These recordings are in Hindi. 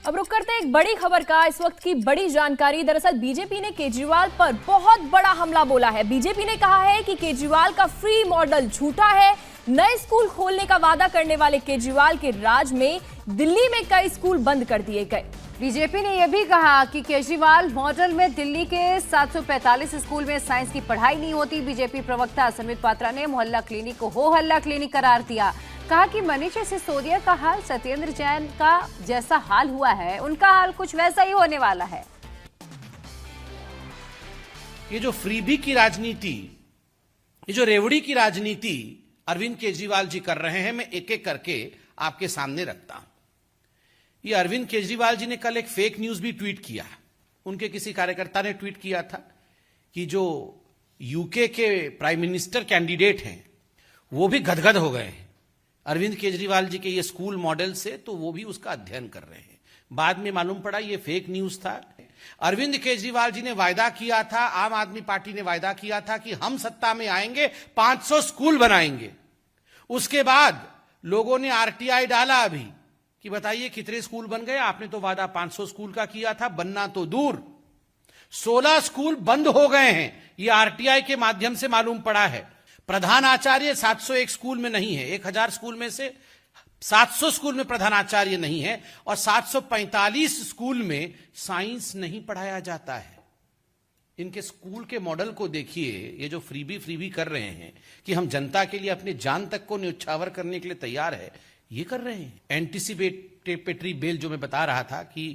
अब रुक करते हैं एक बड़ी खबर का। इस वक्त की बड़ी जानकारी, दरअसल बीजेपी ने केजरीवाल पर बहुत बड़ा हमला बोला है। बीजेपी ने कहा है कि केजरीवाल का फ्री मॉडल झूठा है। नए स्कूल खोलने का वादा करने वाले केजरीवाल के राज में दिल्ली में कई स्कूल बंद कर दिए गए। बीजेपी ने यह भी कहा कि केजरीवाल मॉडल में दिल्ली के 745 स्कूल में साइंस की पढ़ाई नहीं होती। बीजेपी प्रवक्ता संबित पात्रा ने मोहल्ला क्लिनिक को हो हल्ला क्लिनिक करार दिया। कहा कि मनीष सिसोदिया का हाल सत्येंद्र जैन का जैसा हाल हुआ है, उनका हाल कुछ वैसा ही होने वाला है। ये जो फ्रीबी की राजनीति, ये जो रेवड़ी की राजनीति अरविंद केजरीवाल जी कर रहे हैं, मैं एक एक करके आपके सामने रखता हूं। ये अरविंद केजरीवाल जी ने कल एक फेक न्यूज भी ट्वीट किया। उनके किसी कार्यकर्ता ने ट्वीट किया था कि जो यूके के प्राइम मिनिस्टर कैंडिडेट हैं वो भी गदगद हो गए हैं अरविंद केजरीवाल जी के ये स्कूल मॉडल से, तो वो भी उसका अध्ययन कर रहे हैं। बाद में मालूम पड़ा ये फेक न्यूज था। अरविंद केजरीवाल जी ने वायदा किया था, आम आदमी पार्टी ने वायदा किया था कि हम सत्ता में आएंगे 500 स्कूल बनाएंगे। उसके बाद लोगों ने आरटीआई डाला अभी कि बताइए कितने स्कूल बन गए। आपने तो वादा 500 स्कूल का किया था, बनना तो दूर 16 स्कूल बंद हो गए हैं। यह आरटीआई के माध्यम से मालूम पड़ा है। प्रधानाचार्य 701 स्कूल में नहीं है, 1000 स्कूल में से 700 स्कूल में प्रधानाचार्य नहीं है और 745 स्कूल में साइंस नहीं पढ़ाया जाता है। इनके स्कूल के मॉडल को देखिए। ये जो फ्रीबी कर रहे हैं कि हम जनता के लिए अपने जान तक को न्यौछावर करने के लिए तैयार है, ये कर रहे हैं। एंटीसिपेटरी बेल जो मैं बता रहा था कि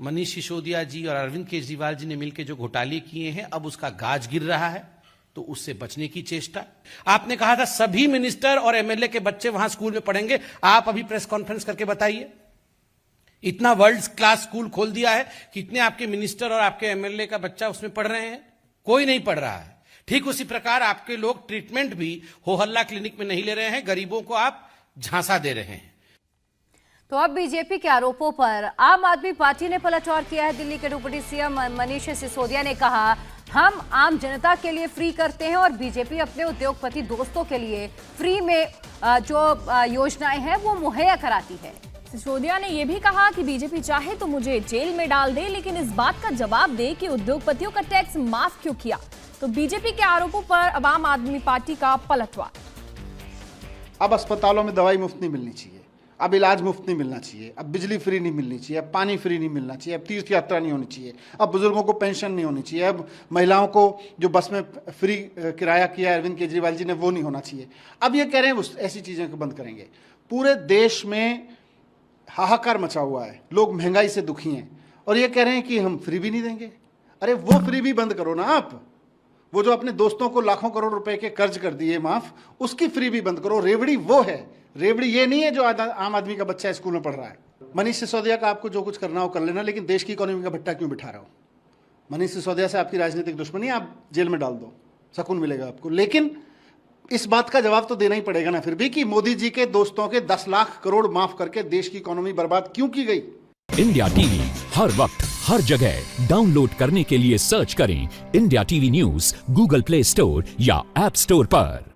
मनीष सिसोदिया जी और अरविंद केजरीवाल जी ने मिलकर जो घोटाले किए हैं, अब उसका गाज गिर रहा है, तो उससे बचने की चेष्टा। आपने कहा था सभी मिनिस्टर और एमएलए के बच्चे वहां स्कूल में पढ़ेंगे। आप अभी प्रेस कॉन्फ्रेंस करके बताइए, इतना वर्ल्ड क्लास स्कूल खोल दिया है, कितने आपके मिनिस्टर और आपके एमएलए का बच्चा उसमें पढ़ रहे हैं? कोई नहीं पढ़ रहा है। ठीक उसी प्रकार आपके लोग ट्रीटमेंट भी हो हल्ला क्लिनिक में नहीं ले रहे हैं, गरीबों को आप झांसा दे रहे हैं। तो अब बीजेपी के आरोपों पर आम आदमी पार्टी ने पलटवार किया है। दिल्ली के डिप्टी सीएम मनीष सिसोदिया ने कहा, हम आम जनता के लिए फ्री करते हैं और बीजेपी अपने उद्योगपति दोस्तों के लिए फ्री में जो योजनाएं हैं वो मुहैया कराती है। सिसोदिया ने यह भी कहा कि बीजेपी चाहे तो मुझे जेल में डाल दे, लेकिन इस बात का जवाब दे कि उद्योगपतियों का टैक्स माफ क्यों किया। तो बीजेपी के आरोपों पर अब आम आदमी पार्टी का पलटवार। अब अस्पतालों में दवाई मुफ्त नहीं मिलनी चाहिए, अब इलाज मुफ्त नहीं मिलना चाहिए, अब बिजली फ्री नहीं मिलनी चाहिए, अब पानी फ्री नहीं मिलना चाहिए, अब तीर्थ यात्रा नहीं होनी चाहिए, अब बुजुर्गों को पेंशन नहीं होनी चाहिए, अब महिलाओं को जो बस में फ्री किराया किया अरविंद केजरीवाल जी ने वो नहीं होना चाहिए। अब ये कह रहे हैं ऐसी चीज़ें को बंद करेंगे। पूरे देश में हाहाकार मचा हुआ है, लोग महंगाई से दुखी हैं और ये कह रहे हैं कि हम फ्री भी नहीं देंगे। अरे वो फ्री भी बंद करो ना आप। वो जो अपने दोस्तों को लाखों करोड़ रुपए के कर्ज कर दिए माफ, उसकी फ्री भी बंद करो। रेवड़ी वो है, रेवड़ी ये नहीं है जो आम आदमी का बच्चा स्कूल में पढ़ रहा है। मनीष सिसोदिया का आपको जो कुछ करना हो कर लेना, लेकिन देश की इकोनॉमी का भट्टा क्यों बिठा रहे हो? मनीष सिसोदिया से आपकी राजनीतिक दुश्मनी, आप जेल में डाल दो, सुकून मिलेगा आपको। लेकिन इस बात का जवाब तो देना ही पड़ेगा ना फिर भी कि मोदी जी के दोस्तों के 10 लाख करोड़ माफ करके देश की इकोनॉमी बर्बाद क्यों की गई। इंडिया टीवी हर वक्त हर जगह डाउनलोड करने के लिए सर्च करें India TV news Google play store या ऐप स्टोर पर।